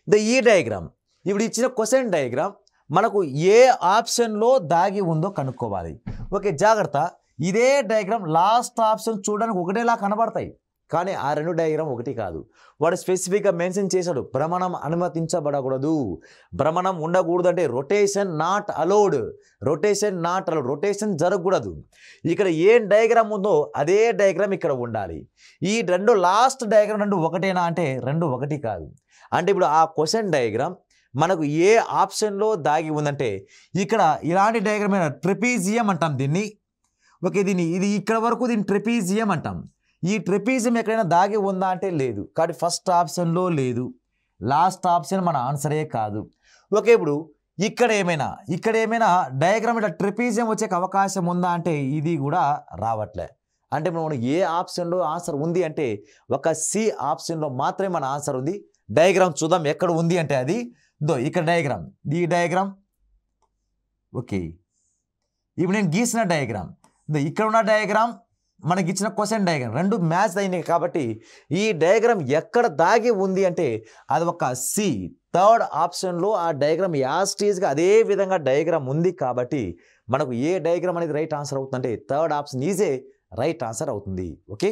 ఈ డయాగ్రామ్ ఇప్పుడు ఇచ్చిన క్వశ్చన్ డయాగ్రామ్ మనకు ఏ ఆప్షన్లో దాగి ఉందో కనుక్కోవాలి. ఓకే, జాగ్రత్త. ఇదే డయాగ్రామ్ లాస్ట్ ఆప్షన్ చూడడానికి ఒకటేలా కనబడతాయి, కానీ ఆ రెండు డయాగ్రామ్ ఒకటి కాదు. వాడు స్పెసిఫిక్గా మెన్షన్ చేశాడు, భ్రమణం అనుమతించబడకూడదు, భ్రమణం ఉండకూడదు, అంటే rotation not allowed, rotation not allowed, rotation జరగకూడదు. ఇక్కడ ఏం డయాగ్రామ్ ఉందో అదే డయాగ్రామ్ ఇక్కడ ఉండాలి. ఈ రెండు లాస్ట్ డయాగ్రామ్ రెండు ఒకటేనా అంటే రెండు ఒకటి కాదు. అంటే ఇప్పుడు ఆ క్వశ్చన్ డయాగ్రామ్ మనకు ఏ ఆప్షన్లో దాగి ఉందంటే ఇక్కడ ఇలాంటి డయాగ్రామ్ ట్రెపీజియం అంటాం దీన్ని. ఓకే, ఇది ఇక్కడ వరకు దీన్ని ట్రెపీజియం అంటాం. ఈ ట్రెపీజియం ఎక్కడైనా దాగి ఉందా అంటే లేదు, కాబట్టి ఫస్ట్ ఆప్షన్లో లేదు, లాస్ట్ ఆప్షన్ మన ఆన్సరే కాదు. ఓకే, ఇప్పుడు ఇక్కడ ఏమైనా డయాగ్రామ్ ఇట్లా ట్రెపీజియం వచ్చే అవకాశం ఉందా అంటే ఇది కూడా రావట్లే. అంటే మనం ఏ ఆప్షన్లో ఆన్సర్ ఉంది అంటే ఒక సి ఆప్షన్లో మాత్రమే మన ఆన్సర్ ఉంది. డయాగ్రామ్ చూద్దాం ఎక్కడ ఉంది అంటే అది ఇక్కడ డయాగ్రామ్, ఈ డయాగ్రామ్. ఓకే, ఇప్పుడు నేను గీసిన డయాగ్రామ్, ఇక్కడ ఉన్న డయాగ్రామ్, మనకి ఇచ్చిన క్వశ్చన్ డయాగ్రామ్ రెండు మ్యాచ్ అయినాయి. కాబట్టి ఈ డయాగ్రామ్ ఎక్కడ దాగి ఉంది అంటే అది ఒక సి థర్డ్ ఆప్షన్లో ఆ డయాగ్రామ్ యాస్టీజ్గా అదే విధంగా డయాగ్రామ్ ఉంది. కాబట్టి మనకు ఏ డయాగ్రామ్ అనేది రైట్ ఆన్సర్ అవుతుందంటే third option EJ right answer అవుతుంది. ఓకే.